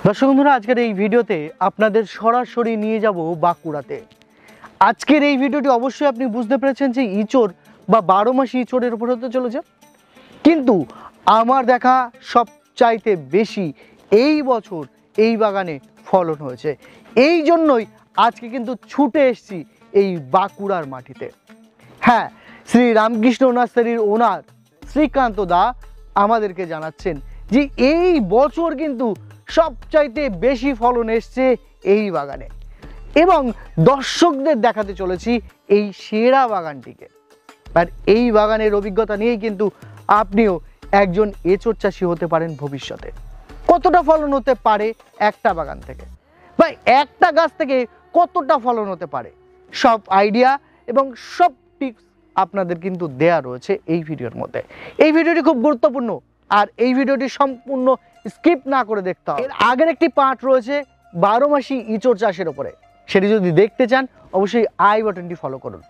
দর্শক বন্ধুরা, আজকের এই ভিডিওতে আপনাদের সরাসরি নিয়ে যাব বাঁকুড়াতে। আজকের এই ভিডিওটি অবশ্যই আপনি বুঝতে পেরেছেন যে ইঁচড় বা 12 মাসি ইঁচড়ের উপর হতে চলেছে, কিন্তু আমার দেখা সবচাইতে বেশি এই বছর এই বাগানে ফলন হয়েছে। এই জন্যই আজকে কিন্তু ছুটে এসেছি এই বাঁকুড়ার মাটিতে। হ্যাঁ, শ্রী রামকৃষ্ণ নার্সারির ওনার শ্রীকান্ত দা আমাদেরকে জানাচ্ছেন যে এই বছর কিন্তু সবচাইতে বেশি ফলন এসছে এই বাগানে, এবং দর্শকদের দেখাতে চলেছি এই সেরা বাগানটিকে। আর এই বাগানের অভিজ্ঞতা নিয়েই কিন্তু আপনিও একজন এঁচড় চাষি হতে পারেন ভবিষ্যতে। কতটা ফলন হতে পারে একটা বাগান থেকে, বা একটা গাছ থেকে কতটা ফলন হতে পারে, সব আইডিয়া এবং সব টিপস আপনাদের কিন্তু দেয়া রয়েছে এই ভিডিওর মধ্যে। এই ভিডিওটি খুব গুরুত্বপূর্ণ, আর এই ভিডিওটি সম্পূর্ণ স্কিপ না করে দেখতে হবে। এর আগের একটি পার্ট রয়েছে 12 মাসি ইঁচড় চাষের উপরে, সেটি যদি দেখতে চান অবশ্যই আই বাটনটি ফলো করুন।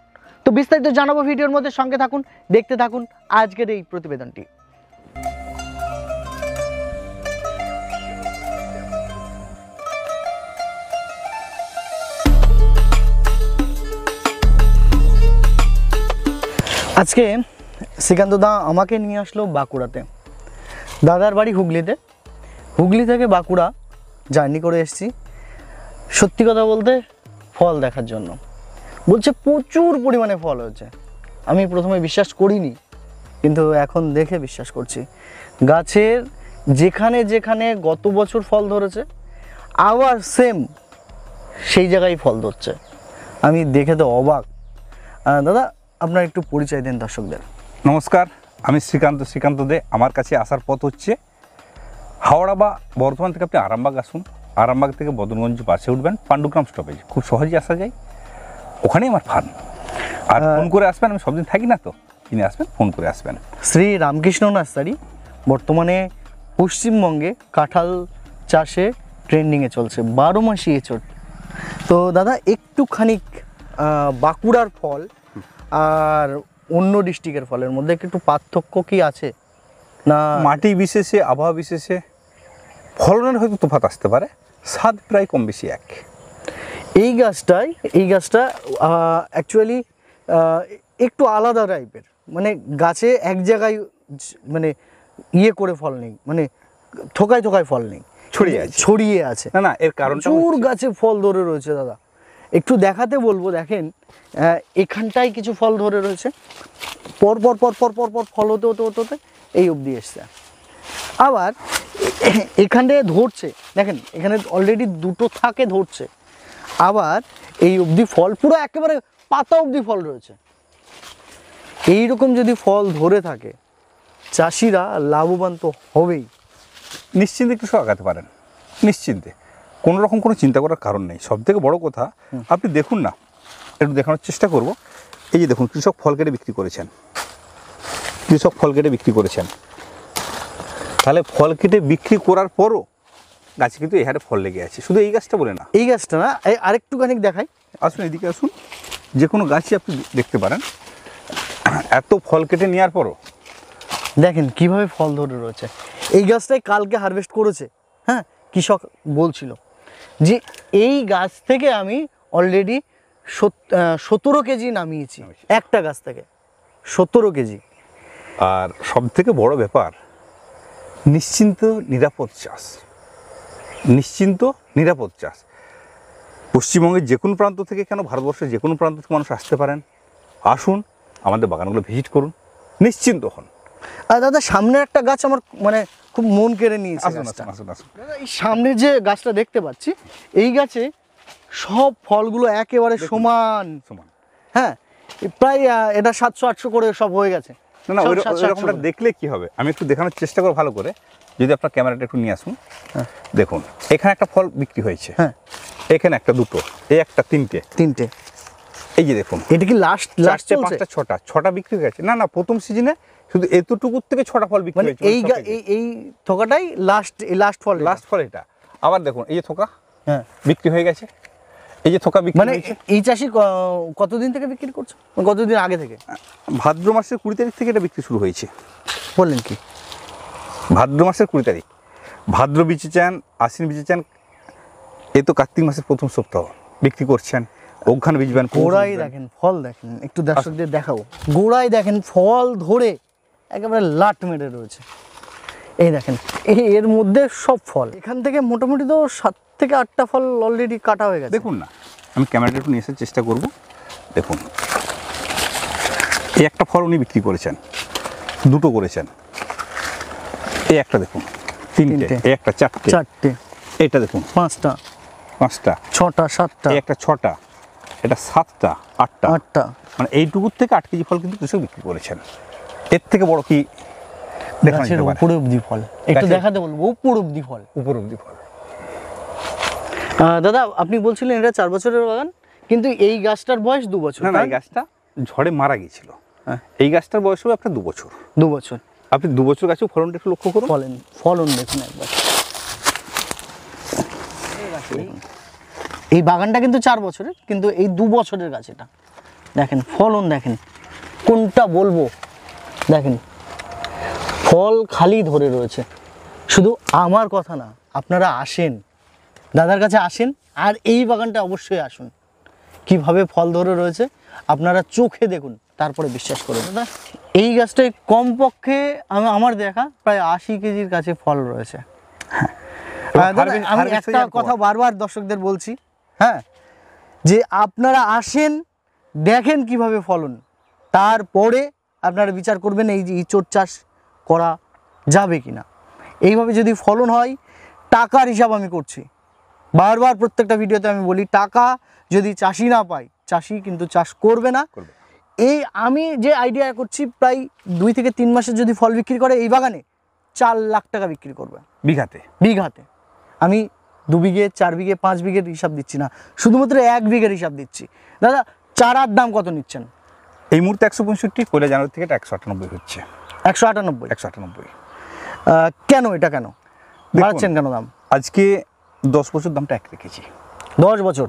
তো বিস্তারিত জানাবো ভিডিওর মধ্যে, সঙ্গে থাকুন, দেখতে থাকুন আজকের এই প্রতিবেদনটি। আজকে শ্রীকান্ত দা আমাকে নিয়ে আসলো বাঁকুড়াতে। দাদার বাড়ি হুগলিতে, হুগলি থেকে বাঁকুড়া জার্নি করে এসেছি সত্যি কথা বলতে ফল দেখার জন্য। বলছে প্রচুর পরিমাণে ফল হয়েছে। আমি প্রথমে বিশ্বাস করিনি, কিন্তু এখন দেখে বিশ্বাস করছি। গাছের যেখানে যেখানে গত বছর ফল ধরেছে আবার সেম সেই জায়গায় ফল ধরছে। আমি দেখে তো অবাক। দাদা, আপনার একটু পরিচয় দেন দর্শকদের। নমস্কার, আমি শ্রীকান্ত দে। আমার কাছে আসার পথ হচ্ছে হাওড়া বা বর্ধমান থেকে আপনি আরামবাগ আসুন, আরামবাগ থেকে বদনগঞ্জ বাসে উঠবেন, পাণ্ডুগ্রাম স্টপেজ, খুব সহজেই আসা যায়। ওখানেই আমার ফার্ম। আর ফোন করে আসবেন, আমি সব দিন থাকি না, তো কিনে আসবেন, ফোন করে আসবেন। শ্রী রামকৃষ্ণ নার্সারি বর্তমানে পশ্চিমবঙ্গে কাঁঠাল চাষে ট্রেন্ডিংয়ে চলছে, 12 মাসি এঁচড়। তো দাদা, একটুখানি বাঁকুড়ার ফল আর অন্য ডিস্ট্রিক্টের ফলের মধ্যে একটু পার্থক্য কি আছে না? মাটি বিশেষে, আবহাওয়া বিশেষে ফলনের হয়তো তফাৎ আসতে পারে, স্বাদ প্রায় কম বেশি এক। এই গাছটা অ্যাকচুয়ালি একটু আলাদা টাইপের, মানে গাছে এক জায়গায় মানে ইয়ে করে ফল নেই, মানে থোকায় থোকায় ফল নেই, ছড়িয়ে আছে। না, এর কারণটা প্রচুর গাছে ফল ধরে রয়েছে দাদা, একটু দেখাতে বলবো। দেখেন, এখানটায় কিছু ফল ধরে রয়েছে, পর পর পর পর পর পর ফল হতে হতে হতে হতে এই অবধি এসছে। আবার এখানটায় ধরছে, দেখেন এখানে অলরেডি দুটো থাকে ধরছে, আবার এই অবধি ফল পুরো একেবারে পাতা অবধি ফল রয়েছে। এইরকম যদি ফল ধরে থাকে চাষিরা লাভবান তো হবেই। নিশ্চিন্তে একটু আগাতে পারেন, নিশ্চিন্তে, কোনো রকম কোনো চিন্তা করার কারণ নেই। সব থেকে বড় কথা, আপনি দেখুন না, একটু দেখানোর চেষ্টা করব। এই যে দেখুন, কৃষক ফল কেটে বিক্রি করেছেন, তাহলে ফল কেটে বিক্রি করার পরও গাছে কিন্তু এই হারে ফল লেগে আছে। শুধু এই গাছটা বলে না, এই গাছটা না, আরেকটুখানি দেখাই, আসুন এদিকে আসুন। যে কোনো গাছই আপনি দেখতে পারেন, এত ফল কেটে নেওয়ার পরও দেখেন কিভাবে ফল ধরে রয়েছে। এই গাছটাই কালকে হারভেস্ট করেছে। হ্যাঁ, কৃষক বলছিল যে এই গাছ থেকে আমি অলরেডি 17 কেজি নামিয়েছি, একটা গাছ থেকে 17 কেজি। আর সব থেকে বড় ব্যাপার, নিশ্চিন্ত নিরাপদ চাষ। পশ্চিমবঙ্গের যে কোনো প্রান্ত থেকে, কেন ভারতবর্ষের যে কোনো প্রান্ত থেকে মানুষ আসতে পারেন। আসুন, আমাদের বাগানগুলো ভিজিট করুন, নিশ্চিন্ত হন। আর দাদা, সামনের একটা গাছ আমার মানে খুব মন কেড়ে নিয়েছে। আসুন। দাদা, এই সামনে যে গাছটা দেখতে পাচ্ছি, এই গাছে সব ফলগুলো একেবারে সমান। হ্যাঁ, প্রায় এটা 700-800 করে সব হয়ে গেছে। না, ওইরকমটা দেখলে কি হবে, আমি একটু দেখানোর চেষ্টা করব ভালো করে। যদি আপনার ক্যামেরাটা একটু নিয়ে আসুন, দেখুন এখানে একটা ফল বিক্রি হয়েছে, হ্যাঁ, এখানে একটা, দুটো, এই একটা, তিনটে। এই যে দেখুন, এটা কি লাস্ট 5টা 6টা বিক্রি হয়ে গেছে। না, প্রথম সিজনে শুধু এতটুকুর থেকে 6টা ফল বিক্রি হয়েছে। এই থোকাটাই লাস্ট ফল এটা। আবার দেখুন, এই যে থোকা, হ্যাঁ, বিক্রি হয়ে গেছে। এই যে থোকা বিক্রি মানে হয়েছে এই চাষি কতদিন থেকে বিক্রি করছে, কতদিন আগে থেকে? ভাদ্র মাসের 20 তারিখ থেকে এটা বিক্রি শুরু হয়েছে। বললেন কি? ভাদ্র মাসের 20 তারিখ। ভাদ্র বিচেছেন, আশ্বিন বিচেছেন, এই তো কার্তিক মাসের প্রথম সপ্তাহ বিক্রি করছেন। ওখানে বিচবেন, গোড়ায় দেখেন ফল, দেখেন একটু দর্শকদের দেখাবো। গোড়ায় দেখেন ফল ধরে একেবারে লাট মেরে রয়েছে। এই দেখেন এর মধ্যে সব ফল, এখান থেকে মোটামুটি তো 7 থেকে 8টা ফল অলরেডি কাটা হয়ে গেছে। দেখুন না, আমি ক্যামেরাটা একটু নিয়ে আসার চেষ্টা করব। দেখুন, এই একটা ফল উনি বিক্রি করেছেন, দুটো করেছেন। এই একটা দেখুন, তিনটে, এই একটা চারটে, এটা দেখুন 5টা, 5টা, 6টা, 7টা, এই একটা 6টা, এটা 7টা, 8টা। 8টা। মানে এইটুকুর থেকে 8 কেজি ফল কিন্তু কৃষক বিক্রি করেছেন। এর থেকে বড় কি দেখানো গাছের যেতে পারে? উপরে অবধি ফল, একটু গাছের- দেখাতে বলবো, উপর অবধি ফল। উপর অবধি ফল। দাদা আপনি বলছিলেন এটা 4 বছরের বাগান, কিন্তু এই গাছটার বয়স 2 বছর। না না, এই গাছটা ঝড়ে মারা গিয়েছিল। হ্যাঁ। এই গাছটার বয়স হবে আপনার 2 বছর। 2 বছর আপনি 2 বছর গাছেও ফলনটা একটু লক্ষ্য করুন। ফলন দেখুন একবার। এই বাগানটা কিন্তু 4 বছরের, কিন্তু এই 2 বছরের গাছ এটা। দেখেন ফলন দেখেন, কোনটা বলবো, দেখেন ফল খালি ধরে রয়েছে। শুধু আমার কথা না, আপনারা আসেন, দাদার কাছে আসেন, আর এই বাগানটা অবশ্যই আসুন। কিভাবে ফল ধরে রয়েছে আপনারা চোখে দেখুন, তারপরে বিশ্বাস করুন। দাদা এই গাছটায় কমপক্ষে আমার দেখা প্রায় 80 কেজির কাছে ফল রয়েছে। দাদা, আমি একটা কথা বারবার দর্শকদের বলছি, হ্যাঁ, যে আপনারা আসেন, দেখেন কিভাবে ফলন, তারপরে আপনারা বিচার করবেন এই যে ইঁচড় চাষ করা যাবে কিনা। এইভাবে যদি ফলন হয়, টাকার হিসাব আমি করছি বারবার, প্রত্যেকটা ভিডিওতে আমি বলি, টাকা যদি চাষি না পায়, চাষি কিন্তু চাষ করবে না। এই আমি যে আইডিয়া করছি, প্রায় 2 থেকে 3 মাসে যদি ফল বিক্রি করে এই বাগানে 4 লাখ টাকা বিক্রি করবে বিঘাতে। আমি 2 বিঘে, 4 বিঘে, 5 বিঘের হিসাব দিচ্ছি না, শুধুমাত্র 1 বিঘের হিসাব দিচ্ছি। দাদা চারার দাম কত নিচ্ছেন? এই মুহূর্তে 165, পয়লা জানুয়ারি থেকে এটা 198 হচ্ছে। 198? 198। কেন এটা, কেন বাড়াচ্ছেন কেন দাম? আজকে 10 বছর দামটা এক রেখেছি। 10 বছর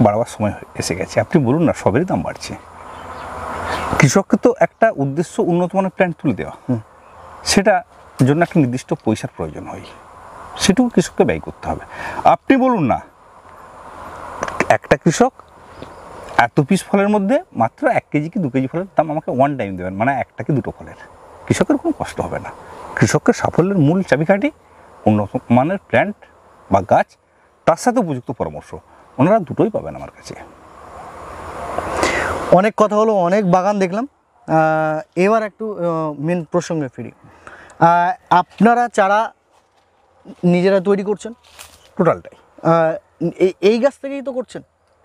বাড়াবার সময় এসে গেছে। আপনি বলুন না, সবেরই দাম বাড়ছে। কৃষককে তো একটা উদ্দেশ্য উন্নত মানের প্ল্যান্ট তুলে দেওয়া, সেটা জন্য একটা নির্দিষ্ট পয়সার প্রয়োজন হয়, সেটুকু কৃষককে ব্যয় করতে হবে। আপনি বলুন না, একটা কৃষক এত পিস ফলের মধ্যে মাত্র 1 কেজি কি 2 কেজি ফলের দাম আমাকে ওয়ান টাইম দেবেন, মানে একটা কি 2টো ফলের, কৃষকের কোনো কষ্ট হবে না। কৃষকের সাফল্যের মূল চাবিকাঠি উন্নত মানের প্ল্যান্ট বা গাছ, তার সাথে উপযুক্ত পরামর্শ। ওনারা দুটোই পাবেন আমার কাছে। অনেক কথা হলো, অনেক বাগান দেখলাম, এবার একটু মেন প্রসঙ্গে ফিরি। আপনারা চারা নিজেরা তৈরি করছেন টোটালটাই এই গাছ থেকেই তো করছেন,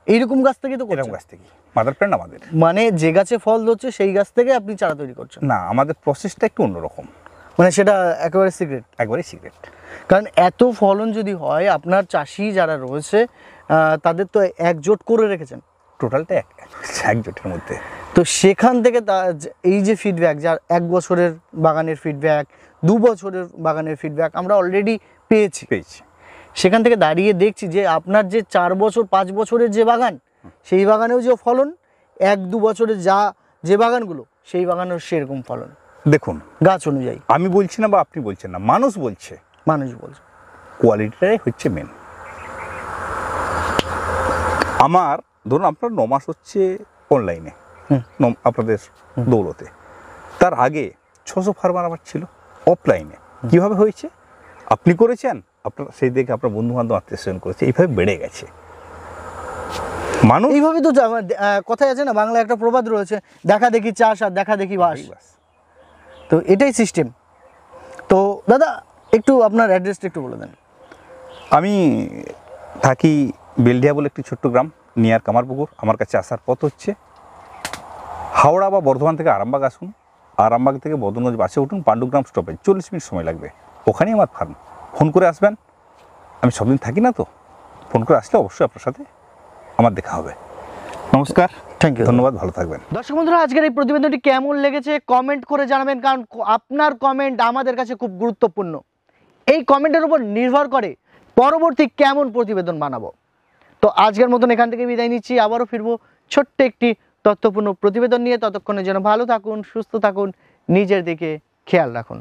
এইরকম গাছ থেকেই তো এরকম করছেন? গাছ থেকে মাদার প্ল্যান্ট আমাদের, মানে যে গাছে ফল ধরছে সেই গাছ থেকে আপনি চারা তৈরি করছেন? না, আমাদের প্রসেসটা একটু অন্যরকম, মানে সেটা একেবারে সিক্রেট? একবারে সিক্রেট। কারণ এত ফলন যদি হয়, আপনার চাষি যারা রয়েছে তাদের তো একজোট করে রেখেছেন, টোটালটা একজোটের মধ্যে। তো সেখান থেকে এই যে ফিডব্যাক, যার 1 বছরের বাগানের ফিডব্যাক, 2 বছরের বাগানের ফিডব্যাক আমরা অলরেডি পেয়েছি, সেখান থেকে দাঁড়িয়ে দেখছি যে আপনার যে 4 বছর 5 বছরের যে বাগান, সেই বাগানেও যে ফলন, 1-2 বছরের যে বাগানগুলো, সেই বাগানেও সেরকম ফলন। দেখুন, গাছ অনুযায়ী আমি বলছি না বা আপনি বলছেন না, মানুষ বলছে, কোয়ালিটিটাই হচ্ছে মেন। আমার ধরুন আপনার 9 মাস হচ্ছে অনলাইনে, আপনাদের দৌলতে, তার আগে 600 ফার্মার আমার ছিল অফলাইনে। কিভাবে হয়েছে? আপনি করেছেন, আপনার সেই দেখে আপনার বন্ধু বান্ধব আত্মীয় করেছে, এইভাবে বেড়ে গেছে মানুষ। এইভাবে তো কথাই আছে না, বাংলা একটা প্রবাদ রয়েছে, দেখা দেখি চাষ আর দেখা দেখি বাস। তো এটাই সিস্টেম। তো দাদা একটু আপনার অ্যাড্রেসটা একটু বলে দেন। আমি থাকি বেলডিয়া বলে একটি ছোট্ট গ্রাম, নিয়ার কামারপুকুর। আমার কাছে আসার পথ হচ্ছে হাওড়া বা বর্ধমান থেকে আরামবাগ আসুন, আরামবাগ থেকে বদনগঞ্জ বাসে উঠুন, পাণ্ডুগ্রাম স্টপেজ, 40 মিনিট সময় লাগবে, ওখানেই আমার ফার্ম। ফোন করে আসবেন, আমি সবদিন থাকি না, তো ফোন করে আসলে অবশ্যই আপনার সাথে আমার দেখা হবে। নমস্কার, থ্যাংক ইউ, ধন্যবাদ, ভালো থাকবেন। দর্শক বন্ধুরা, আজকের এই প্রতিবেদনটি কেমন লেগেছে কমেন্ট করে জানাবেন, কারণ আপনার কমেন্ট আমাদের কাছে খুব গুরুত্বপূর্ণ। এই কমেন্টের উপর নির্ভর করে পরবর্তী কেমন প্রতিবেদন বানাবো। তো আজকের মতন এখান থেকে বিদায় নিচ্ছি, আবারও ফিরবো ছোট্ট একটি তথ্যপূর্ণ প্রতিবেদন নিয়ে। ততক্ষণের জন্য ভালো থাকুন, সুস্থ থাকুন, নিজের দিকে খেয়াল রাখুন।